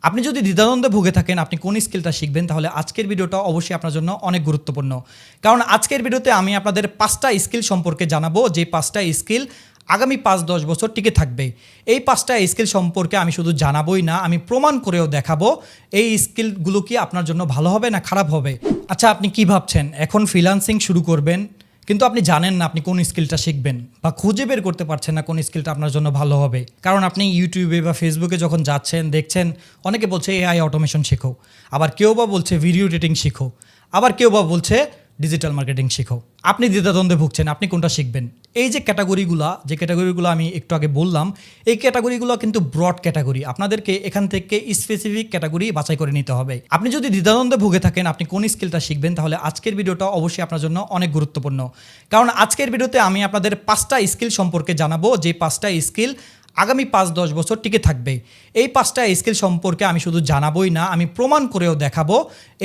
আপনি যদি দ্বিধাদ্বন্দ্বে ভুগে থাকেন আপনি কোন স্কিলটা শিখবেন, তাহলে আজকের ভিডিওটা অবশ্যই আপনার জন্য অনেক গুরুত্বপূর্ণ। কারণ আজকের ভিডিওতে আমি আপনাদের 5টা স্কিল সম্পর্কে জানাবো, যে 5টা স্কিল আগামী 5-10 বছর টিকে থাকবে। এই 5টা স্কিল সম্পর্কে আমি শুধু জানাবোই না, আমি প্রমাণ করেও দেখাবো এই স্কিলগুলো কি আপনার জন্য ভালো হবে না খারাপ হবে। আচ্ছা, আপনি কি ভাবছেন এখন ফ্রিল্যান্সিং শুরু করবেন, কিন্তু আপনি জানেন না আপনি কোন স্কিলটা শিখবেন, বা খুঁজে বের করতে পারছেন না কোন স্কিলটা আপনার জন্য ভালো হবে। কারণ আপনি ইউটিউবে বা ফেসবুকে যখন যাচ্ছেন দেখছেন অনেকে বলছে এআই অটোমেশন শেখো, আবার কেউ বা বলছে ভিডিও এডিটিং শিখো, আবার কেউ বা বলছে ডিজিটাল মার্কেটিং শিখো। আপনি দ্বিধাদ্বন্দ্বে ভুগছেন আপনি কোনটা শিখবেন। এই যে ক্যাটাগরিগুলো আমি একটু আগে বললাম, এই ক্যাটাগরিগুলো কিন্তু ব্রড ক্যাটাগরি। আপনাদেরকে এখান থেকে স্পেসিফিক ক্যাটাগরি বাছাই করে নিতে হবে। আপনি যদি দ্বিধাদ্বন্দ্বে ভুগে থাকেন আপনি কোন স্কিলটা শিখবেন, তাহলে আজকের ভিডিওটা অবশ্যই আপনার জন্য অনেক গুরুত্বপূর্ণ। কারণ আজকের ভিডিওতে আমি আপনাদের 5টা স্কিল সম্পর্কে জানাবো, যে 5টা স্কিল আগামী 5-10 বছর টিকে থাকবে। এই 5টা স্কিল সম্পর্কে আমি শুধু জানাবোই না, আমি প্রমাণ করেও দেখাবো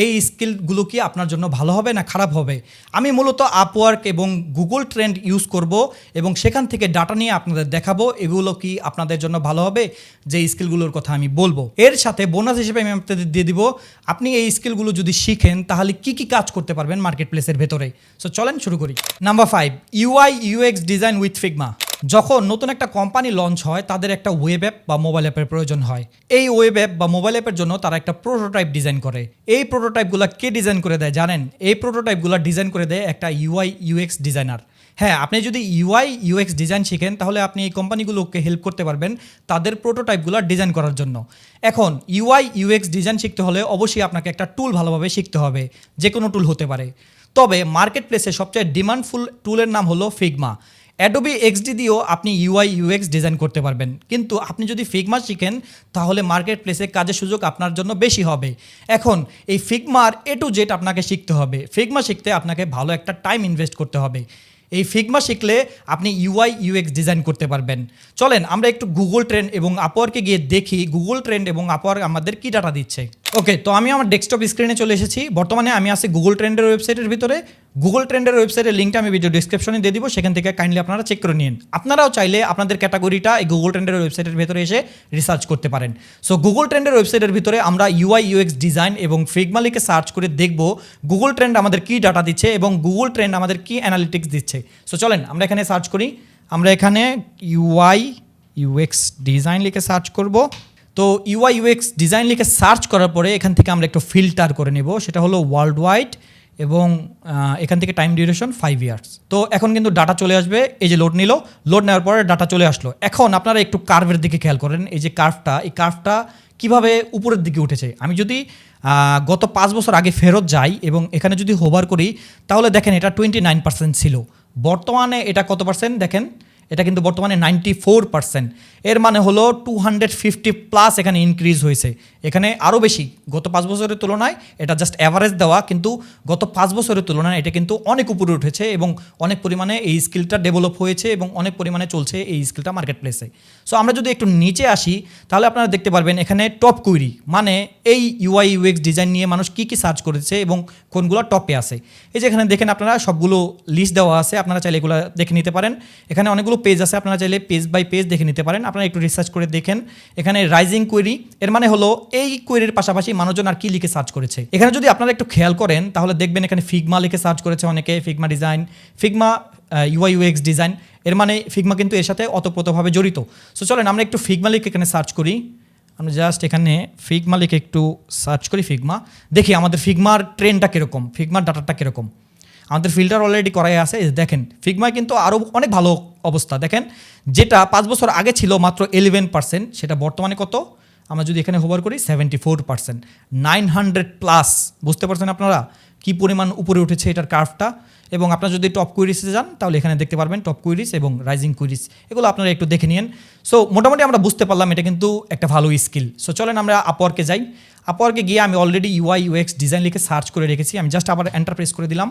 এই স্কিলগুলো কি আপনার জন্য ভালো হবে না খারাপ হবে। আমি মূলত আপওয়ার্ক এবং গুগল ট্রেন্ড ইউজ করব এবং সেখান থেকে ডাটা নিয়ে আপনাদের দেখাবো এগুলো কি আপনাদের জন্য ভালো হবে, যে স্কিলগুলোর কথা আমি বলবো। এর সাথে বোনাস হিসেবে আমি আপনাদের দিয়ে দিব, আপনি এই স্কিলগুলো যদি শিখেন তাহলে কি কি কাজ করতে পারবেন মার্কেট প্লেসের ভেতরে। সো চলেন শুরু করি। Number 5, UI UX design with Figma. যখন নতুন একটা কোম্পানি লঞ্চ হয় তাদের একটা ওয়েব অ্যাপ বা মোবাইল অ্যাপের প্রয়োজন হয়। এই ওয়েব অ্যাপ বা মোবাইল অ্যাপের জন্য তারা একটা প্রোটোটাইপ ডিজাইন করে। এই প্রোটোটাইপগুলো কে ডিজাইন করে দেয় জানেন? এই প্রোটোটাইপগুলো ডিজাইন করে দেয় একটা UI UX ডিজাইনার। হ্যাঁ, আপনি যদি UI UX ডিজাইন শিখেন তাহলে আপনি এই কোম্পানিগুলোকে হেল্প করতে পারবেন তাদের প্রোটোটাইপগুলো ডিজাইন করার জন্য। এখন UI UX ডিজাইন শিখতে হলে অবশ্যই আপনাকে একটা টুল ভালোভাবে শিখতে হবে, যে কোনো টুল হতে পারে। তবে মার্কেট প্লেসে সবচেয়ে ডিমান্ডফুল টুলের নাম হলো ফিগমা। অ্যাডোবি XD দিয়েও আপনি UI UX ডিজাইন করতে পারবেন, কিন্তু আপনি যদি ফিগমা শিখেন তাহলে মার্কেট প্লেসে কাজের সুযোগ আপনার জন্য বেশি হবে। এখন এই ফিগমার A to Z আপনাকে শিখতে হবে। ফিগমা শিখতে আপনাকে ভালো একটা টাইম ইনভেস্ট করতে হবে। এই ফিগমা শিখলে আপনি UI UX ডিজাইন করতে পারবেন। চলেন আমরা একটু গুগল ট্রেন্ড এবং আপওয়ার্কে গিয়ে দেখি গুগল ট্রেন্ড এবং আপওয়ার্ক আমাদের কি ডাটা দিচ্ছে। ওকে, তো আমি আমার ডেস্কটপ স্ক্রিনে চলে এসেছি। বর্তমানে আমি আছি গুগল ট্রেন্ডের ওয়েবসাইটের ভিতরে। গুগল ট্রেন্ডের ওয়েবসাইটের লিঙ্কটা আমি ভিডিও ডিসক্রিপশনে দিয়ে দিব, সেখান থেকে কাইন্ডলি আপনারা চেক করে নিন। আপনারাও চাইলে আপনাদের ক্যাটাগরিটা এই গুগল ট্রেন্ডের ওয়েবসাইটের ভিতরে এসে রিসার্চ করতে পারেন। সো গুগল ট্রেন্ডের ওয়েবসাইটের ভিতরে আমরা UI UX ডিজাইন এবং ফিগমা লিখে সার্চ করে দেখব গুগল ট্রেন্ড আমাদের কি ডাটা দিচ্ছে এবং গুগল ট্রেন্ড আমাদের কি অ্যানালিটিক্স দিচ্ছে। সো চলেন আমরা এখানে সার্চ করি। আমরা এখানে UI UX ডিজাইন লিখে সার্চ করব। তো UI UX ডিজাইন লিখে সার্চ করার পরে এখান থেকে আমরা একটু ফিল্টার করে নেব, সেটা হলো ওয়ার্ল্ড ওয়াইড এবং এখান থেকে টাইম ডিউরেশন 5 ইয়ার্স। তো এখন কিন্তু ডাটা চলে আসবে, এই যে লোড নিল, লোড নেওয়ার পরে ডাটা চলে আসলো। এখন আপনারা একটু কার্ভের দিকে খেয়াল করেন, এই যে কার্ভটা কীভাবে উপরের দিকে উঠেছে। আমি যদি গত 5 বছর আগে ফেরত যাই এবং এখানে যদি হোভার করি তাহলে দেখেন এটা 29% ছিল, বর্তমানে এটা কত পার্সেন্ট দেখেন, এটা কিন্তু বর্তমানে 94%। এর মানে হলো 250+ এখানে ইনক্রিজ হয়েছে, এখানে আরও বেশি। গত 5 বছরের তুলনায় এটা জাস্ট অ্যাভারেজ দেওয়া, কিন্তু গত 5 বছরের তুলনায় এটা কিন্তু অনেক উপরে উঠেছে এবং অনেক পরিমাণে এই স্কিলটা ডেভেলপ হয়েছে এবং অনেক পরিমাণে চলছে এই স্কিলটা মার্কেট প্লেসে। সো আমরা যদি একটু নিচে আসি তাহলে আপনারা দেখতে পারবেন এখানে টপ কুইরি, মানে এই UI UX ডিজাইন নিয়ে মানুষ কী কী সার্চ করেছে এবং কোনগুলো টপে আছে। এই যে এখানে দেখেন আপনারা সবগুলো লিস্ট দেওয়া আছে, আপনারা চাইলে এগুলো দেখে নিতে পারেন। এখানে অনেকগুলো পেজ আছে, আপনারা চাইলে পেজ বাই পেজ দেখে নিতে পারেন। আপনারা একটু রিসার্চ করে দেখেন। এখানে রাইজিং কোয়েরি, এর মানে হলো এই কোয়েরির পাশাপাশি মানুষজন আর কি লিখে সার্চ করেছে। এখানে যদি আপনারা একটু খেয়াল করেন তাহলে দেখবেন এখানে ফিগমা লিখে সার্চ করেছে অনেকে, Figma design, Figma UI UX design. এর মানে ফিগমা কিন্তু এর সাথে অতপ্রতভাবে জড়িত। সো চলেন আমরা একটু ফিগমা লিখে এখানে সার্চ করি। আমরা জাস্ট এখানে ফিগমা লিখে একটু সার্চ করি ফিগমা, দেখি আমাদের ফিগমার ট্রেন্ডটা কীরকম, ফিগমার ডাটাটা কীরকম। আমাদের ফিল্টার অলরেডি করাই আছে, দেখেন ফিগমায় কিন্তু আরও অনেক ভালো অবস্থা। দেখেন যেটা 5 বছর আগে ছিল মাত্র 11%, সেটা বর্তমানে কত, আমরা যদি এখানে হোভার করি 74%, 900+। বুঝতে পারছেন আপনারা কি পরিমাণ উপরে উঠেছে এটার কার্ভটা। এবং আপনারা যদি টপ কুইরিসে যান তাহলে এখানে দেখতে পারবেন টপ কুইরিস এবং রাইজিং কুইরিস, এগুলো আপনারা একটু দেখে নিন। সো মোটামুটি আমরা বুঝতে পারলাম এটা কিন্তু একটা ভালো স্কিল। সো চলেন আমরা আপওয়ার্কে যাই। আপওয়ার্কে গিয়ে আমি অলরেডি UI UX ডিজাইন লিখে সার্চ করে রেখেছি, আমি জাস্ট আবার এন্টার প্রেস করে দিলাম।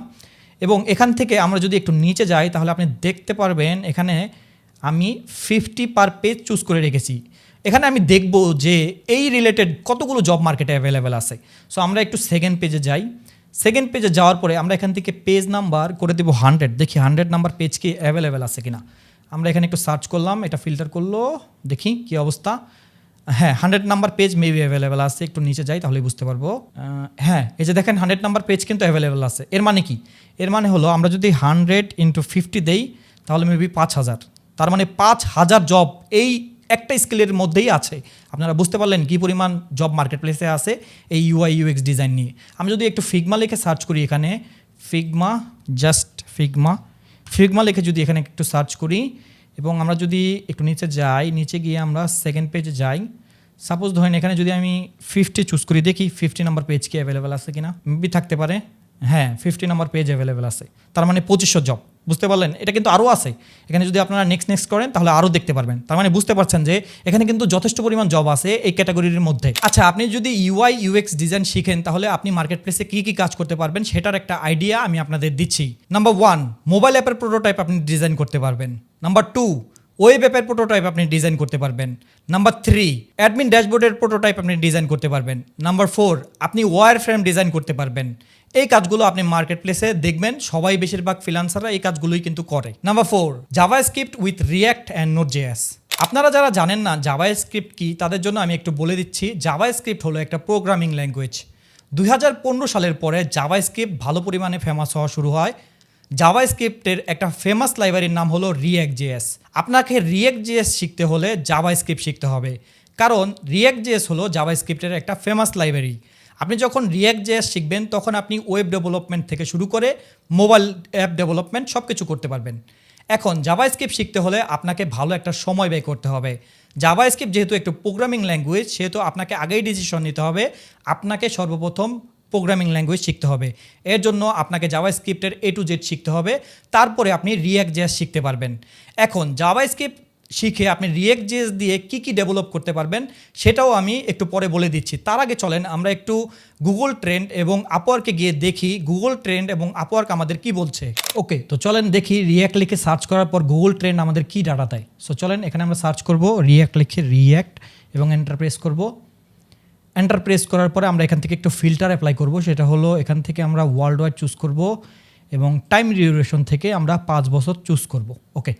এবং এখান থেকে আমরা যদি একটু নিচে যাই তাহলে আপনি দেখতে পারবেন এখানে আমি 50 পার পেজ চুজ করে রেখেছি। এখানে আমি দেখব যে এই রিলেটেড কতগুলো জব মার্কেটে অ্যাভেলেবেল আছে। সো আমরা একটু সেকেন্ড পেজে যাই। সেকেন্ড পেজে যাওয়ার পরে আমরা এখান থেকে পেজ নাম্বার করে দেবো 100, দেখি 100 নাম্বার পেজ কি অ্যাভেলেবেল আছে কিনা। আমরা এখানে একটু সার্চ করলাম, এটা ফিল্টার করলো, দেখি কি অবস্থা। হ্যাঁ 100 নাম্বার পেজ মেবি অ্যাভেলেবেল আছে, একটু নিচে যাই তাহলে বুঝতে পারবো। হ্যাঁ এই যে দেখেন 100 নাম্বার পেজ কিন্তু অ্যাভেলেবেল আছে। এর মানে কি? এর মানে হলো আমরা যদি 100 × 50 দেই তাহলে মেবি 5000, তার মানে 5000 জব এই একটা স্কিলের মধ্যেই আছে। আপনারা বুঝতে পারলেন কি পরিমাণ জব মার্কেট প্লেসে আছে এই UI UX ডিজাইন নিয়ে। আমি যদি একটু ফিগমা লিখে সার্চ করি, এখানে ফিগমা, জাস্ট ফিগমা লিখে যদি এখানে একটু সার্চ করি এবং আমরা যদি একটু নিচে যাই, নিচে গিয়ে আমরা সেকেন্ড পেজে যাই, সাপোজ ধরেন এখানে যদি আমি 50 চুজ করি, দেখি 50 নাম্বার পেজ কি অ্যাভেলেবেল আছে কিনা, মেবি থাকতে পারে। হ্যাঁ 50 নাম্বার পেজ অ্যাভেলেবেল আছে, তার মানে 2500 জব। বুঝতে পারলেন? এটা কিন্তু আরও আছে। এখানে যদি আপনারা নেক্সট করেন তাহলে আরও দেখতে পারবেন। তার মানে বুঝতে পারছেন যে এখানে কিন্তু যথেষ্ট পরিমাণ জব আছে এই ক্যাটাগরির মধ্যে। আচ্ছা, আপনি যদি UI UX ডিজাইন শিখেন তাহলে আপনি মার্কেট প্লেসে কী কী কাজ করতে পারবেন সেটার একটা আইডিয়া আমি আপনাদের দিচ্ছি। নাম্বার 1, মোবাইল অ্যাপের প্রোটোটাইপ আপনি ডিজাইন করতে পারবেন। নাম্বার 2, ওয়েব অ্যাপের প্রোটোটাইপ আপনি ডিজাইন করতে পারবেন। নাম্বার 3, অ্যাডমিন ড্যাশবোর্ডের প্রোটোটাইপ আপনি ডিজাইন করতে পারবেন। নাম্বার 4, আপনি ওয়্যার ফ্রেম ডিজাইন করতে পারবেন। এই কাজগুলো আপনি মার্কেট প্লেসে দেখবেন সবাই, বেশিরভাগ ফ্রিল্যান্সাররা এই কাজগুলোই কিন্তু করে। Number 4, JavaScript with React and Node JS. আপনারা যারা জানেন না জাভাস্ক্রিপ্ট কি, তাদের জন্য আমি একটু বলে দিচ্ছি। জাভাস্ক্রিপ্ট হলো একটা প্রোগ্রামিং ল্যাঙ্গুয়েজ। 2015 সালের পরে জাভাস্ক্রিপ্ট ভালো পরিমাণে ফেমাস হওয়া শুরু হয়। জাভাস্ক্রিপ্টের একটা ফেমাস লাইব্রেরির নাম হলো React.js। আপনাকে React.js শিখতে হলে জাভাস্ক্রিপ্ট শিখতে হবে, কারণ React.js হলো জাভাস্ক্রিপ্টের একটা ফেমাস লাইব্রেরি। আপনি যখন React.js শিখবেন তখন আপনি ওয়েব ডেভেলপমেন্ট থেকে শুরু করে মোবাইল অ্যাপ ডেভেলপমেন্ট সব কিছু করতে পারবেন। এখন জাভাস্ক্রিপ্ট শিখতে হলে আপনাকে ভালো একটা সময় ব্যয় করতে হবে। জাভাস্ক্রিপ্ট যেহেতু একটু প্রোগ্রামিং ল্যাঙ্গুয়েজ, সেহেতু আপনাকে আগেই ডিসিশন নিতে হবে আপনাকে সর্বপ্রথম প্রোগ্রামিং ল্যাঙ্গুয়েজ শিখতে হবে। এর জন্য আপনাকে জাভাস্ক্রিপ্টের A to Z শিখতে হবে, তারপরে আপনি React.js শিখতে পারবেন। এখন জাভাস্ক্রিপ্ট শিখে আপনি React.js দিয়ে কি ডেভেলপ করতে পারবেন সেটাও আমি একটু পরে বলে দিচ্ছি। তার আগে চলেন আমরা একটু গুগল ট্রেন্ড এবং আপওয়ার্কে গিয়ে দেখি গুগল ট্রেন্ড এবং আপওয়ার্ক আমাদের কি বলছে। ওকে, তো চলেন দেখি রিয়্যাক্ট লিখে সার্চ করার পর গুগল ট্রেন্ড আমাদের কি ডাটা দেয়। সো চলেন এখানে আমরা সার্চ করব রিয়্যাক্ট লিখে রিয়্যাক্ট এবং এন্টার প্রেস করব। এন্টার প্রেস করার পরে আমরা এখান থেকে একটু ফিল্টার অ্যাপ্লাই করব, সেটা হলো এখান থেকে আমরা ওয়ার্ল্ড ওয়াইড চুজ করব এবং টাইম ডিউরেশন থেকে আমরা 5 বছর চুজ করব। ওকে,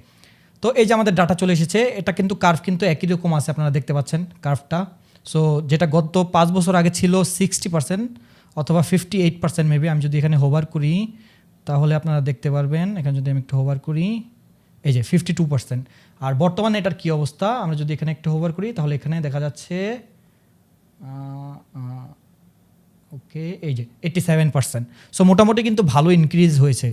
তো এই যে আমাদের ডাটা চলে এসেছে। এটা কিন্তু কার্ভ কিন্তু একই রকম আছে, আপনারা দেখতে পাচ্ছেন কার্ভটা। সো যেটা গত 5 বছর আগে ছিল 60% অথবা 58% মেবি। আমি যদি এখানে হোভার করি তাহলে আপনারা দেখতে পারবেন, এখানে যদি আমি একটু হোভার করি এই যে 52%। আর বর্তমানে এটার কী অবস্থা, আমরা যদি এখানে একটু হোভার করি তাহলে এখানে দেখা যাচ্ছে ওকে এই যে 87%। সো মোটামুটি কিন্তু ভালো ইনক্রিজ হয়েছে,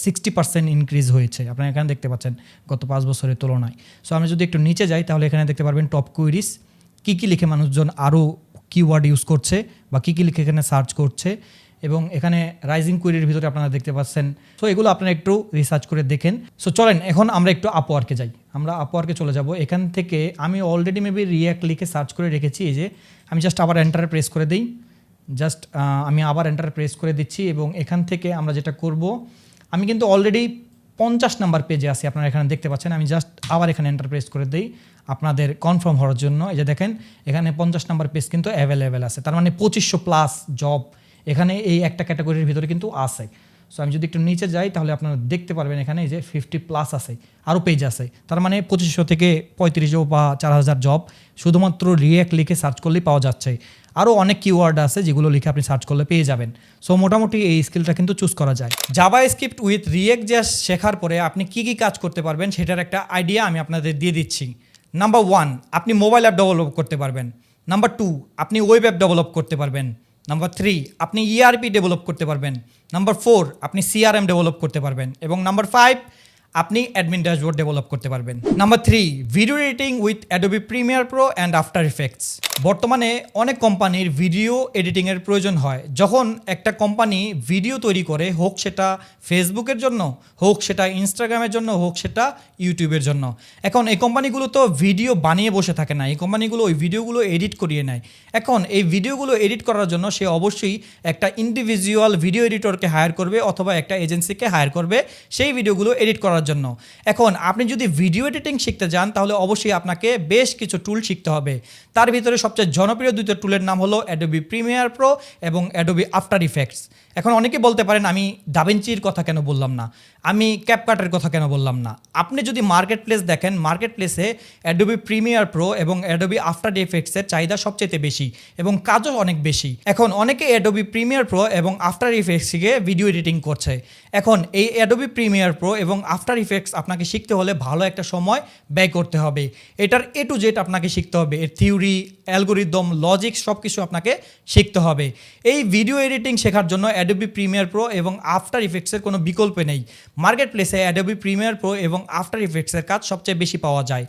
60% ইনক্রিজ হয়েছে আপনারা এখানে দেখতে পাচ্ছেন গত 5 বছরের তুলনায়। সো আমি যদি একটু নিচে যাই তাহলে এখানে দেখতে পারবেন টপ কুইরিজ, কী লিখে মানুষজন আরও কিওয়ার্ড ইউজ করছে বা কী লিখে এখানে সার্চ করছে, এবং এখানে রাইজিং কুইরির ভিতরে আপনারা দেখতে পাচ্ছেন। সো এগুলো আপনারা একটু রিসার্চ করে দেখেন। সো চলেন এখন আমরা একটু আপওয়ার্কে যাই, আমরা আপওয়ার্কে চলে যাব। এখান থেকে আমি অলরেডি মেবি রিয়্যাক্ট লিখে সার্চ করে রেখেছি। এই যে আমি জাস্ট আবার এন্টারে প্রেস করে দিই, আমি আবার এন্টারে প্রেস করে দিচ্ছি এবং এখান থেকে আমরা যেটা করব, আমি কিন্তু অলরেডি 50 নাম্বার পেজে আছি, আপনারা এখানে দেখতে পাচ্ছেন। আমি জাস্ট আবার এখানে এন্টার প্রেস করে দিই আপনাদের কনফার্ম হওয়ার জন্য। এই যে দেখেন এখানে 50 নাম্বার পেজ কিন্তু অ্যাভেলেবেল আছে, তার মানে 2500 প্লাস জব এখানে এই একটা ক্যাটাগরির ভিতরে কিন্তু আছে। সো আমি যদি একটু নিচে যাই তাহলে আপনারা দেখতে পারবেন এখানে এই যে 50 প্লাস আছে, আরও পেজ আছে, তার মানে 2500 থেকে 3500 বা 4000 জব শুধুমাত্র রিয়্যাক্ট লিখে সার্চ করলেই পাওয়া যাচ্ছে। আরও অনেক কিওয়ার্ড আছে যেগুলো লিখে আপনি সার্চ করলে পেয়ে যাবেন। সো মোটামুটি এই স্কিলটা কিন্তু চুজ করা যায়। জাভাস্ক্রিপ্ট উইথ React.js শেখার পরে আপনি কী কাজ করতে পারবেন সেটার একটা আইডিয়া আমি আপনাদের দিয়ে দিচ্ছি। নাম্বার 1, আপনি মোবাইল অ্যাপ ডেভেলপ করতে পারবেন। নাম্বার 2, আপনি ওয়েব অ্যাপ ডেভেলপ করতে পারবেন। নাম্বার 3, আপনি ERP ডেভেলপ করতে পারবেন। নাম্বার 4, আপনি CRM ডেভেলপ করতে পারবেন। এবং নাম্বার 5, আপনি অ্যাডমিন ড্যাশবোর্ড ডেভেলপ করতে পারবেন। Number 3, video editing with Adobe Premiere Pro and after effects. বর্তমানে অনেক কোম্পানির ভিডিও এডিটিংয়ের প্রয়োজন হয়। যখন একটা কোম্পানি ভিডিও তৈরি করে, হোক সেটা ফেসবুকের জন্য, হোক সেটা ইনস্টাগ্রামের জন্য, হোক সেটা ইউটিউবের জন্য, এখন এই কোম্পানিগুলো তো ভিডিও বানিয়ে বসে থাকে না, এই কোম্পানিগুলো ওই ভিডিওগুলো এডিট করিয়ে নেয়। এখন এই ভিডিওগুলো এডিট করার জন্য সে অবশ্যই একটা ইন্ডিভিজুয়াল ভিডিও এডিটরকে হায়ার করবে অথবা একটা এজেন্সিকে হায়ার করবে সেই ভিডিওগুলো এডিট করার করার জন্য। এখন আপনি যদি ভিডিও এডিটিং শিখতে যান তাহলে অবশ্যই আপনাকে বেশ কিছু টুল শিখতে হবে। তার ভিতরে সবচেয়ে জনপ্রিয় দুটো টুলের নাম হলো অ্যাডোবি প্রিমিয়ার প্রো এবং অ্যাডোবি আফটার ইফেক্টস। এখন অনেকে বলতে পারেন আমি দাভিঞ্চির কথা কেন বললাম না, আমি ক্যাপকাটের কথা কেন বললাম না। আপনি যদি মার্কেট প্লেস দেখেন, মার্কেট প্লেসে অ্যাডোবি প্রিমিয়ার প্রো এবং অ্যাডোবি আফটার ইফেক্টসের চাহিদা সবচেয়ে বেশি এবং কাজও অনেক বেশি। এখন অনেকে অ্যাডোবি প্রিমিয়ার প্রো এবং আফটার ইফেক্টসকে ভিডিও এডিটিং করছে। এখন এই অ্যাডোবি প্রিমিয়ার প্রো এবং আফটার ইফেক্টস আপনাকে শিখতে হলে ভালো একটা সময় ব্যয় করতে হবে। এটার A to Z আপনাকে শিখতে হবে, এর থিওরি, অ্যালগোরিদম, লজিক সব কিছু আপনাকে শিখতে হবে। এই ভিডিও এডিটিং শেখার জন্য অ্যাডোবি প্রিমিয়ার প্রো এবং আফটার ইফেক্টসের কোনো বিকল্প নেই। মার্কেট প্লেসে অ্যাডোবি প্রিমিয়ার প্রো এবং আফটার ইফেক্টসের কাজ সবচেয়ে বেশি পাওয়া যায়।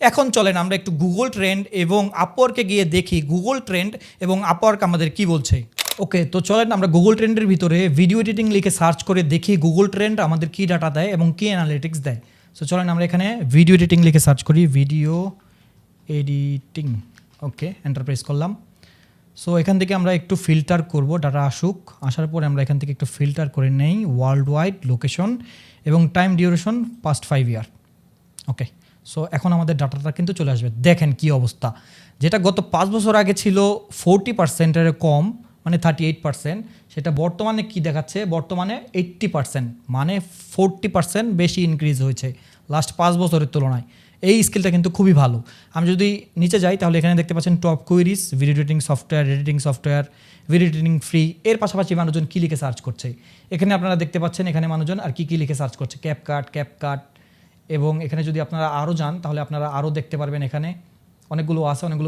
এখন চলেন আমরা একটু গুগল ট্রেন্ড এবং আপওয়ার্কে গিয়ে দেখি গুগল ট্রেন্ড এবং আপওয়ার্ক আমাদের কি বলছে। ওকে, তো চলেন আমরা গুগল ট্রেন্ডের ভিতরে ভিডিও এডিটিং লিখে সার্চ করে দেখি গুগল ট্রেন্ড আমাদের কী ডাটা দেয় এবং কী অ্যানালিটিক্স দেয়। সো চলেন আমরা এখানে ভিডিও এডিটিং লিখে সার্চ করি, ভিডিও এডিটিং। ওকে, এন্টার প্রেস করলাম। সো এখান থেকে আমরা একটু ফিল্টার করব, ডাটা আসার পরে আমরা এখান থেকে একটু ফিল্টার করে নেই ওয়ার্ল্ড ওয়াইড, লোকেশন এবং টাইম ডিউরেশন পাস্ট 5 ইয়ার। ওকে, সো এখন আমাদের ডাটাটা কিন্তু চলে আসবে। দেখেন কি অবস্থা, যেটা গত 5 বছর আগে ছিল 40%-এর কম, মানে 38%, সেটা বর্তমানে কি দেখাচ্ছে, বর্তমানে 80%, মানে 40% বেশি ইনক্রিজ হয়েছে লাস্ট 5 বছরের তুলনায়। এই স্কিলটা কিন্তু খুবই ভালো। আমি যদি নিচে যাই তাহলে এখানে দেখতে পাচ্ছেন top queries, video editing software, video editing free. এর পাশাপাশি মানুষজন কী লিখে সার্চ করছে এখানে আপনারা দেখতে পাচ্ছেন। এখানে মানুষজন আর কী লিখে সার্চ করছে, ক্যাপকাট। এবং এখানে যদি আপনারা আরও যান তাহলে আপনারা আরও দেখতে পারবেন, এখানে অনেকগুলো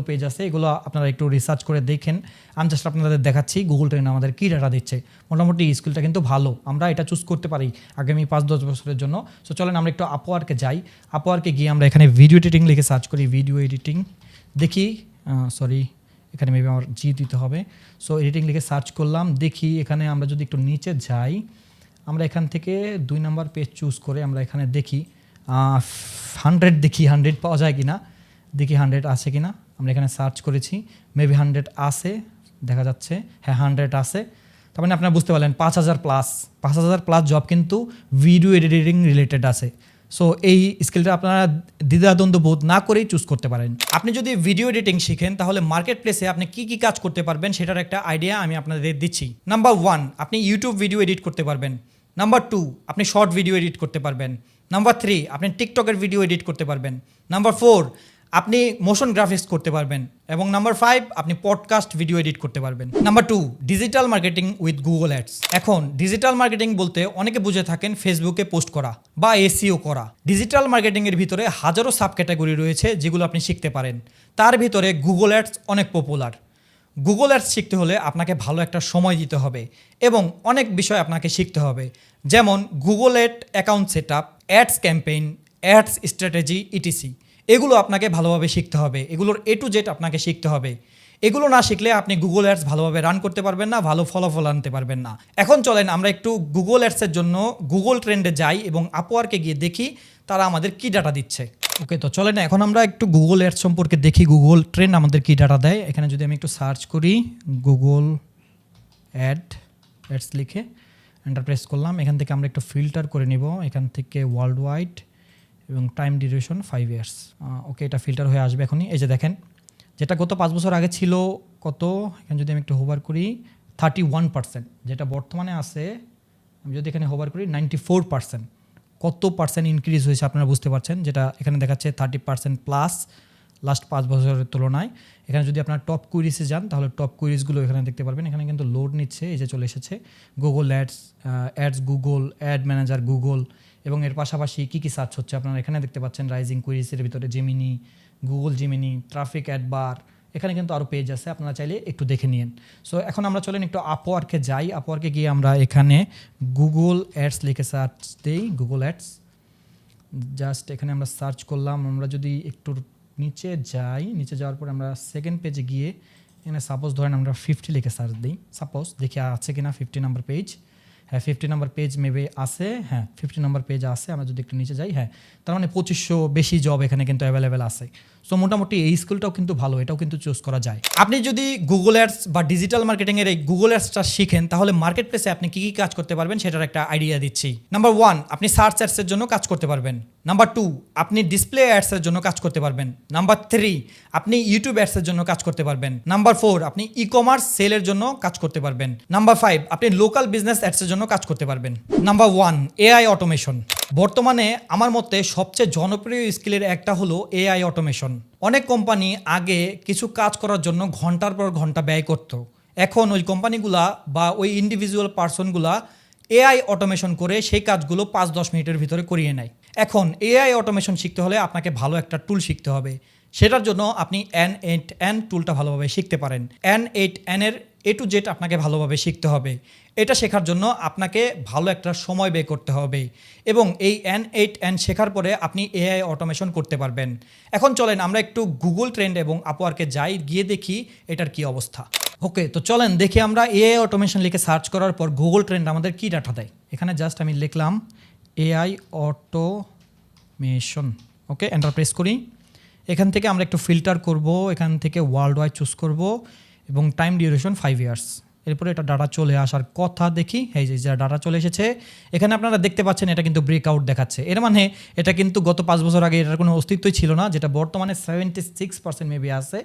পেজ আছে, এগুলো আপনারা একটু রিসার্চ করে দেখেন। আমি জাস্ট আপনাদের দেখাচ্ছি গুগল ট্রেন্ড আমাদের কী ডাটা দিচ্ছে। মোটামুটি স্কিলটা কিন্তু ভালো, আমরা এটা চুজ করতে পারি আগামী 5-10 বছরের জন্য। সো চলেন আমরা একটু আপওয়ার্কে যাই। আপওয়ার্কে গিয়ে আমরা এখানে ভিডিও এডিটিং লিখে সার্চ করি, ভিডিও এডিটিং দেখি। এখানে মেবি আমার দিতে হবে। সো এডিটিং লিখে সার্চ করলাম, দেখি এখানে আমরা যদি একটু নিচে যাই, আমরা এখান থেকে 2 নম্বর পেজ চুজ করে আমরা এখানে দেখি 100 দেখি 100 পাওয়া যায় কি না, দেখি 100 আছে কি না। আমরা এখানে সার্চ করেছি, মেবি 100 আছে, দেখা যাচ্ছে হ্যাঁ 100 আছে। তার মানে আপনারা বুঝতে পারলেন 5000 প্লাস জব কিন্তু ভিডিও এডিটিং রিলেটেড আছে। সো এই স্কিলটা আপনারা দ্বিধাদ্বন্দ্ব বোধ না করেই চুজ করতে পারেন। আপনি যদি ভিডিও এডিটিং শিখেন তাহলে মার্কেট প্লেসে আপনি কী কাজ করতে পারবেন সেটার একটা আইডিয়া আমি আপনাদের দিচ্ছি। নাম্বার 1, আপনি ইউটিউব ভিডিও এডিট করতে পারবেন। নাম্বার 2, আপনি শর্ট ভিডিও এডিট করতে পারবেন। নাম্বার 3, আপনি টিকটকের ভিডিও এডিট করতে পারবেন। নাম্বার 4, আপনি মোশন গ্রাফিক্স করতে পারবেন। এবং নাম্বার 5, আপনি পডকাস্ট ভিডিও এডিট করতে পারবেন। Number 2, digital marketing with Google ads. এখন ডিজিটাল মার্কেটিং বলতে অনেকে বুঝে থাকেন ফেসবুকে পোস্ট করা বা এসইও করা। ডিজিটাল মার্কেটিংয়ের ভিতরে হাজারো সাব ক্যাটাগরি রয়েছে যেগুলো আপনি শিখতে পারেন। তার ভিতরে গুগল অ্যাডস অনেক পপুলার। গুগল অ্যাডস শিখতে হলে আপনাকে ভালো একটা সময় দিতে হবে এবং অনেক বিষয় আপনাকে শিখতে হবে, যেমন Google account set up, ads campaign, ads strategy, etc. এগুলো আপনাকে ভালোভাবে শিখতে হবে, এগুলোর A to Z আপনাকে শিখতে হবে। এগুলো না শিখলে আপনি গুগল অ্যাডস ভালোভাবে রান করতে পারবেন না, ভালো ফলাফল আনতে পারবেন না। এখন চলেন আমরা একটু গুগল অ্যাডসের জন্য গুগল ট্রেন্ডে যাই এবং আপওয়ার্কে গিয়ে দেখি তারা আমাদের কী ডাটা দিচ্ছে। ওকে, তো চলেন এখন আমরা একটু গুগল অ্যাডস সম্পর্কে দেখি গুগল ট্রেন্ড আমাদের কী ডাটা দেয়। এখানে যদি আমি একটু সার্চ করি গুগল অ্যাডস লিখে এন্টার প্রেস করলাম, এখান থেকে আমরা একটু ফিল্টার করে নিব, এখান থেকে ওয়ার্ল্ড ওয়াইড এবং টাইম ডিউরেশন 5 ইয়ার্স। ওকে, এটা ফিল্টার হয়ে আসবে এখনই। এই যে দেখেন, যেটা গত 5 বছর আগে ছিল কত, এখানে যদি আমি একটু হোভার করি 31%, যেটা বর্তমানে আছে আমি যদি এখানে হোভার করি 94%। কত পার্সেন্ট ইনক্রিজ হয়েছে আপনারা বুঝতে পারছেন, যেটা এখানে দেখাচ্ছে 30% প্লাস লাস্ট 5 বছরের তুলনায়। এখানে যদি আপনার টপ কুইরিজে যান তাহলে টপ কুইরিজগুলো এখানে দেখতে পারবেন। এখানে কিন্তু লোড নিচ্ছে, এই যে চলে এসেছে Google ads Google, add manager Google, এবং এর পাশাপাশি কী সার্চ হচ্ছে আপনারা এখানে দেখতে পাচ্ছেন। রাইজিং কুইরিজের ভিতরে জেমিনি, গুগল জেমিনি, ট্রাফিক অ্যাডবার, এখানে কিন্তু আরও পেজ আছে, আপনারা চাইলে একটু দেখে নিন। সো এখন আমরা চলেন একটু আপওয়ার্কে যাই। আপওয়ার্কে গিয়ে আমরা এখানে গুগল অ্যাডস লিখে সার্চ দিই, গুগল অ্যাডস। জাস্ট এখানে আমরা সার্চ করলাম। আমরা যদি একটু নিচে যাই, নিচে যাওয়ার পর আমরা সেকেন্ড পেজে গিয়ে এখানে সাপোজ ধরেন আমরা 50 লিখে সার্চ দিই, সাপোজ দেখি আছে কিনা 50 নাম্বার পেজ। হ্যাঁ 50 নাম্বার পেজ মেবি আছে, হ্যাঁ 50 নাম্বার পেজ আছে। আমরা যদি একটু নিচে যাই, হ্যাঁ তার মানে 2500 বেশি জব এখানে কিন্তু অ্যাভেলেবেল আছে। সো মোটামুটি এই স্কিলটাও কিন্তু ভালো, এটাও কিন্তু চুজ করা যায়। আপনি যদি গুগল অ্যাডস বা ডিজিটাল মার্কেটিংয়ের এই গুগল অ্যাডসটা শিখেন তাহলে মার্কেট প্লেসে আপনি কী কী কাজ করতে পারবেন সেটার একটা আইডিয়া দিচ্ছি। নাম্বার 1, আপনি সার্চ অ্যাডসের জন্য কাজ করতে পারবেন। নাম্বার 2, আপনি ডিসপ্লে অ্যাডসের জন্য কাজ করতে পারবেন। নাম্বার 3, আপনি ইউটিউব অ্যাডসের জন্য কাজ করতে পারবেন। নাম্বার 4, আপনি ই কমার্স সেলের জন্য কাজ করতে পারবেন। নাম্বার 5, আপনি লোকাল বিজনেস অ্যাডসের জন্য কাজ করতে পারবেন। Number 1, AI automation. বর্তমানে আমার মতে সবচেয়ে জনপ্রিয় স্কিলের একটা হলো এআই অটোমেশন। অনেক কোম্পানি আগে কিছু কাজ করার জন্য ঘন্টার পর ঘন্টা ব্যয় করত। এখন ওই কোম্পানিগুলা বা ওই ইন্ডিভিজুয়াল পার্সনগুলা এআই অটোমেশন করে সেই কাজগুলো 5-10 মিনিটের ভিতরে করিয়ে নেয়। এখন এআই অটোমেশন শিখতে হলে আপনাকে ভালো একটা টুল শিখতে হবে। সেটার জন্য আপনি N8N টুলটা ভালোভাবে শিখতে পারেন। N8N এর A to Z আপনাকে ভালোভাবে শিখতে হবে। এটা শেখার জন্য আপনাকে ভালো একটা সময় ব্যয় করতে হবে এবং এই N8N শেখার পরে আপনি এআই অটোমেশন করতে পারবেন। এখন চলেন আমরা একটু গুগল ট্রেন্ড এবং আপওয়ার্কে যাই, গিয়ে দেখি এটার কি অবস্থা। ওকে, তো চলেন দেখি আমরা এআই অটোমেশন লিখে সার্চ করার পর গুগল ট্রেন্ড আমাদের কি ডাটা দেয়। এখানে জাস্ট আমি লিখলাম এআই অটোমেশন, ওকে এন্টার প্রেস করি। এখান থেকে আমরা একটু ফিল্টার করব, এখান থেকে ওয়ার্ল্ড ওয়াইড চুজ করব এবং টাইম ডিউরেশন 5 ইয়ার্স। এরপরে এটা ডাটা চলে আসার কথা, দেখি এই যে ডাটা চলে এসেছে। এখানে আপনারা দেখতে পাচ্ছেন এটা কিন্তু ব্রেকআউট দেখাচ্ছে। এর মানে এটা কিন্তু গত 5 বছর আগে এটার কোনো অস্তিত্বই ছিল না, যেটা বর্তমানে 76% মেবি আছে।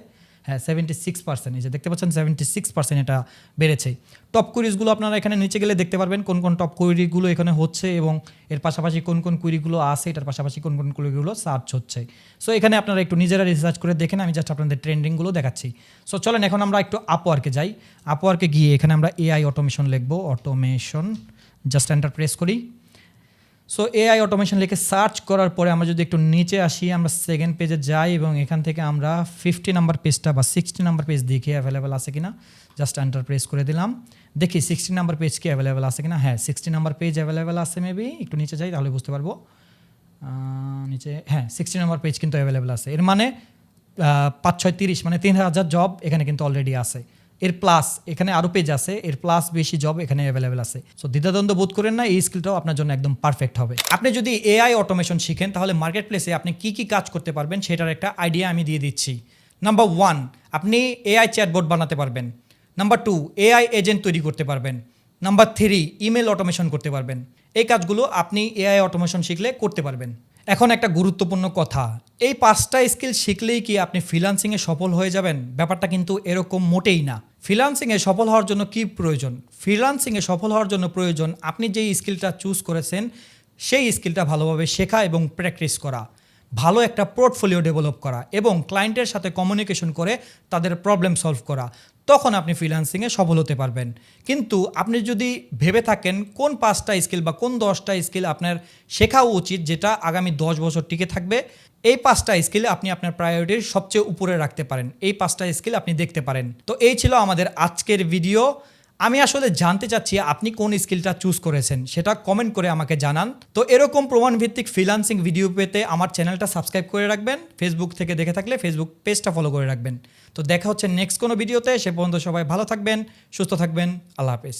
হ্যাঁ 76%, এই যে দেখতে পাচ্ছেন 76% এটা বেড়েছে। টপ কুইরিজগুলো আপনারা এখানে নিচে গেলে দেখতে পারবেন কোন কোন টপ কুইরিগুলো এখানে হচ্ছে এবং এর পাশাপাশি কোন কোন কুইরিগুলো আছে, এটার পাশাপাশি কোন কোন কুইরিগুলো সার্চ হচ্ছে। সো এখানে আপনারা একটু নিজেরা রিসার্চ করে দেখেন, আমি জাস্ট আপনাদের ট্রেন্ডিংগুলো দেখাচ্ছি। সো চলেন এখন আমরা একটু আপওয়ার্কে যাই। আপওয়ার্কে গিয়ে এখানে আমরা এআই অটোমেশন লিখবো, অটোমেশন, জাস্ট এন্টার প্রেস করি। সো এআই অটোমেশন লিখে সার্চ করার পরে আমরা যদি একটু নিচে আসি, আমরা সেকেন্ড পেজে যাই এবং এখান থেকে আমরা 50 নাম্বার পেজটা বা 60 নাম্বার পেজ দেখি অ্যাভেলেবেল আছে কিনা। জাস্ট এন্টার প্রেস করে দিলাম, দেখি 60 নাম্বার পেজ কি অ্যাভেলেবেল আছে কিনা। হ্যাঁ 60 নাম্বার পেজ অ্যাভেলেবেল আছে, মেবি একটু নিচে যাই তাহলে বুঝতে পারবো। নিচে হ্যাঁ 60 নাম্বার পেজ কিন্তু অ্যাভেলেবেল আছে। এর মানে 5-6-30 মানে 3000 জব এখানে কিন্তু অলরেডি আছে। এর প্লাস এখানে আরও পেজ আছে, এর প্লাস বেশি জব এখানে অ্যাভেলেবেল আছে। সো দ্বিধাদ্বন্দ্ব বোধ করেন না, এই স্কিলটাও আপনার জন্য একদম পারফেক্ট হবে। আপনি যদি এআই অটোমেশন শিখেন তাহলে মার্কেট প্লেসে আপনি কী কী কাজ করতে পারবেন সেটার একটা আইডিয়া আমি দিয়ে দিচ্ছি। নাম্বার 1, আপনি এআই চ্যাটবোর্ড বানাতে পারবেন। নাম্বার 2, এআই এজেন্ট তৈরি করতে পারবেন। নাম্বার 3, ইমেল অটোমেশন করতে পারবেন। এই কাজগুলো আপনি এআই অটোমেশন শিখলে করতে পারবেন। এখন একটা গুরুত্বপূর্ণ কথা, এই 5টা স্কিল শিখলেই কি আপনি ফ্রিল্যান্সিংয়ে সফল হয়ে যাবেন? ব্যাপারটা কিন্তু এরকম মোটেই না। ফ্রিল্যান্সিংয়ে সফল হওয়ার জন্য কি প্রয়োজন? ফ্রিল্যান্সিংয়ে সফল হওয়ার জন্য প্রয়োজন আপনি যেই স্কিলটা চুজ করেছেন সেই স্কিলটা ভালোভাবে শেখা এবং প্র্যাকটিস করা, ভালো একটা পোর্টফোলিও ডেভেলপ করা এবং ক্লায়েন্টের সাথে কমিউনিকেশন করে তাদের প্রবলেম সলভ করা। তখন আপনি ফ্রিল্যান্সিংয়ে সফল হতে পারবেন। কিন্তু আপনি যদি ভেবে থাকেন কোন 5টা স্কিল বা কোন 10টা স্কিল আপনার শেখা উচিত যেটা আগামী 10 বছর টিকে থাকবে, এই 5টা স্কিল আপনি আপনার প্রায়োরিটির সবচেয়ে উপরে রাখতে পারেন। এই 5টা স্কিল আপনি দেখতে পারেন। তো এই ছিল আমাদের আজকের ভিডিও। আমি আসলে জানতে চাচ্ছি আপনি কোন স্কিলটা চুজ করেছেন, সেটা কমেন্ট করে আমাকে জানান। তো এরকম প্রমাণভিত্তিক ফ্রিল্যান্সিং ভিডিও পেতে আমার চ্যানেলটা সাবস্ক্রাইব করে রাখবেন। ফেসবুক থেকে দেখে থাকলে ফেসবুক পেজটা ফলো করে রাখবেন। তো দেখা হচ্ছে নেক্সট কোনো ভিডিওতে। সে পর্যন্ত সবাই ভালো থাকবেন, সুস্থ থাকবেন। আল্লাহ হাফেজ।